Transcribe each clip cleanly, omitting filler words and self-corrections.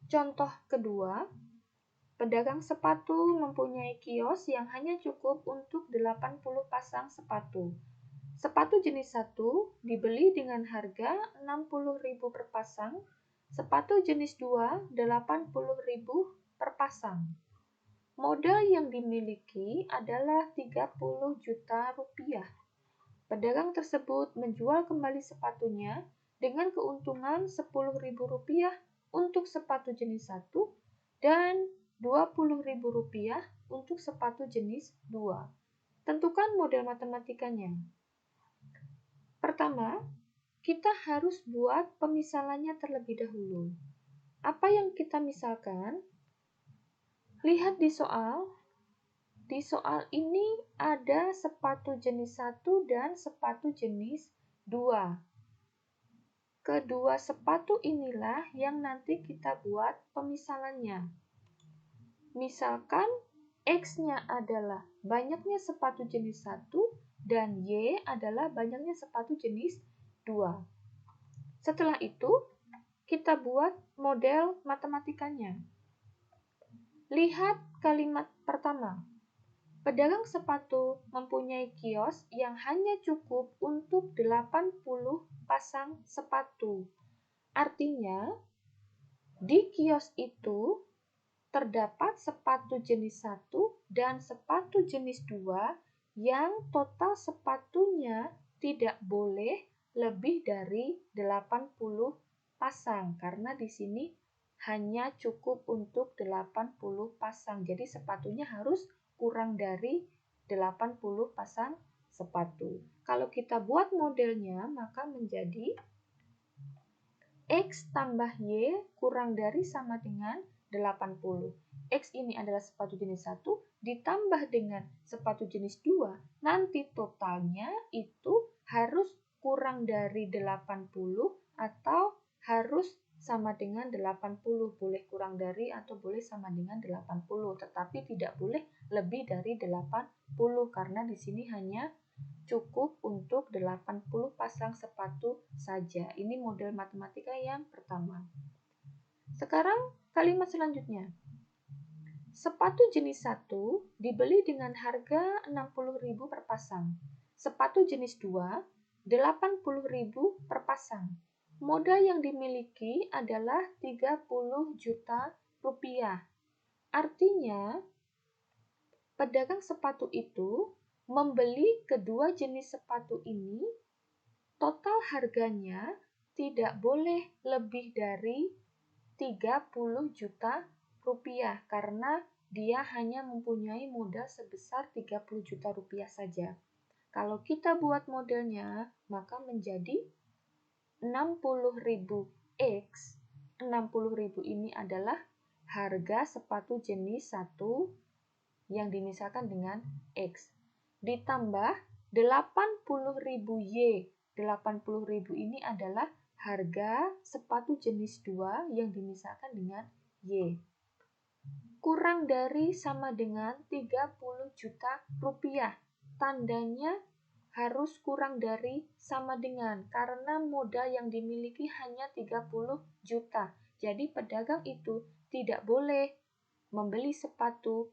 Contoh kedua, pedagang sepatu mempunyai kios yang hanya cukup untuk 80 pasang sepatu. Sepatu jenis 1 dibeli dengan harga 60.000 per pasang, sepatu jenis 2 80.000 per pasang. Modal yang dimiliki adalah 30 juta rupiah. Pedagang tersebut menjual kembali sepatunya dengan keuntungan 10.000 rupiah untuk sepatu jenis 1 dan 20.000 rupiah untuk sepatu jenis 2. Tentukan model matematikanya. Pertama, kita harus buat pemisalannya terlebih dahulu. Apa yang kita misalkan? Lihat di soal. Di soal ini ada sepatu jenis 1 dan sepatu jenis 2. Kedua sepatu inilah yang nanti kita buat pemisalannya. Misalkan X-nya adalah banyaknya sepatu jenis 1 dan Y adalah banyaknya sepatu jenis 2. Setelah itu, kita buat model matematikanya. Lihat kalimat pertama. Pedagang sepatu mempunyai kios yang hanya cukup untuk 80 pasang sepatu. Artinya, di kios itu terdapat sepatu jenis 1 dan sepatu jenis 2 yang total sepatunya tidak boleh lebih dari 80 pasang karena di sini hanya cukup untuk 80 pasang. Jadi sepatunya harus kurang dari 80 pasang sepatu. Kalau kita buat modelnya, maka menjadi X tambah Y kurang dari sama dengan 80. X ini adalah sepatu jenis 1 ditambah dengan sepatu jenis 2. Nanti totalnya itu harus kurang dari 80 atau harus sama dengan 80. Boleh kurang dari atau boleh sama dengan 80, tetapi tidak boleh lebih dari 80 karena di sini hanya cukup untuk 80 pasang sepatu saja. Ini model matematika yang pertama. Sekarang kalimat selanjutnya. Sepatu jenis 1 dibeli dengan harga 60.000 per pasang. Sepatu jenis 2 80.000 per pasang. Modal yang dimiliki adalah 30 juta rupiah. Artinya, pedagang sepatu itu membeli kedua jenis sepatu ini, total harganya tidak boleh lebih dari 30 juta rupiah karena dia hanya mempunyai modal sebesar 30 juta rupiah saja. Kalau kita buat modelnya, maka menjadi 60.000 X. 60.000 ini adalah harga sepatu jenis 1 yang dimisalkan dengan X. Ditambah 80.000 Y. 80.000 ini adalah harga sepatu jenis 2 yang dimisalkan dengan Y. Kurang dari sama dengan 30 juta rupiah. Tandanya harus kurang dari sama dengan karena modal yang dimiliki hanya 30 juta. Jadi pedagang itu tidak boleh membeli sepatu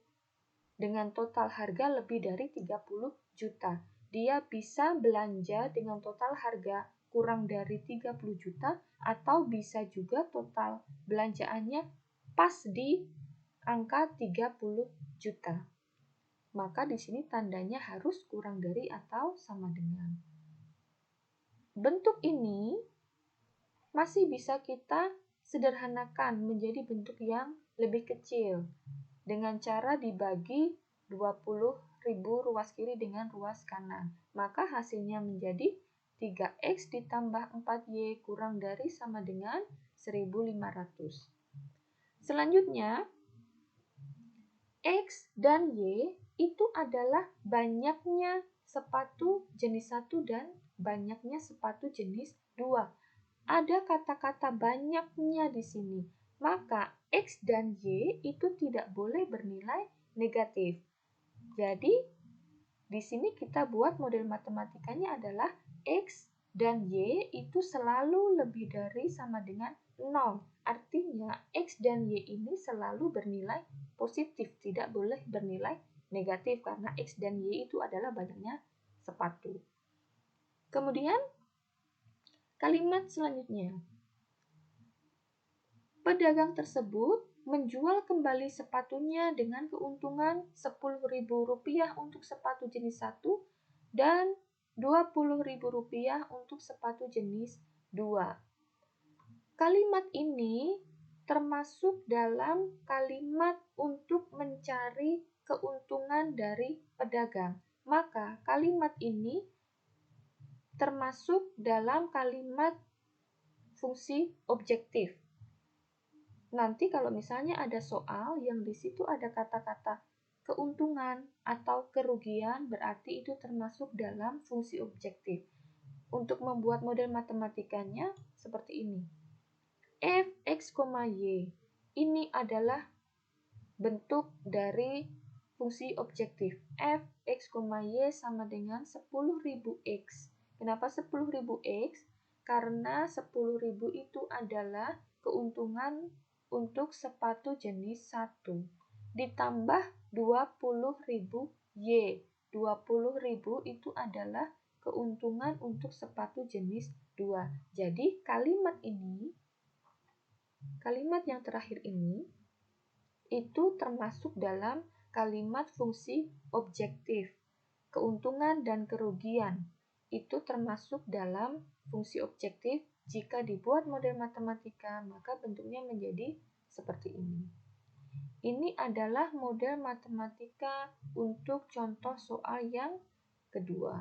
dengan total harga lebih dari 30 juta. Dia bisa belanja dengan total harga kurang dari 30 juta atau bisa juga total belanjaannya pas di angka 30 juta. Maka di sini tandanya harus kurang dari atau sama dengan. Bentuk ini masih bisa kita sederhanakan menjadi bentuk yang lebih kecil dengan cara dibagi 20.000 ruas kiri dengan ruas kanan. Maka hasilnya menjadi 3X ditambah 4Y kurang dari sama dengan 1.500. Selanjutnya, X dan Y itu adalah banyaknya sepatu jenis 1 dan banyaknya sepatu jenis 2. Ada kata-kata banyaknya di sini. Maka X dan Y itu tidak boleh bernilai negatif. Jadi, di sini kita buat model matematikanya adalah X dan Y itu selalu lebih dari sama dengan 0. Artinya X dan Y ini selalu bernilai positif, tidak boleh bernilai negatif karena X dan Y itu adalah badannya sepatu. Kemudian kalimat selanjutnya. Pedagang tersebut menjual kembali sepatunya dengan keuntungan Rp10.000 untuk sepatu jenis 1 dan Rp20.000 untuk sepatu jenis 2. Kalimat ini termasuk dalam kalimat untuk mencari keuntungan dari pedagang. Maka kalimat ini termasuk dalam kalimat fungsi objektif. Nanti kalau misalnya ada soal yang di situ ada kata-kata keuntungan atau kerugian, berarti itu termasuk dalam fungsi objektif. Untuk membuat model matematikanya seperti ini. F, X, Y. Ini adalah bentuk dari fungsi objektif. F, X, Y sama dengan 10.000X. Kenapa 10.000X? Karena 10.000 itu adalah keuntungan untuk sepatu jenis 1. Ditambah 20.000Y. 20.000 itu adalah keuntungan untuk sepatu jenis 2. Jadi kalimat yang terakhir ini itu termasuk dalam kalimat fungsi objektif. Keuntungan dan kerugian itu termasuk dalam fungsi objektif. Jika dibuat model matematika, maka bentuknya menjadi seperti ini. Ini adalah model matematika untuk contoh soal yang kedua.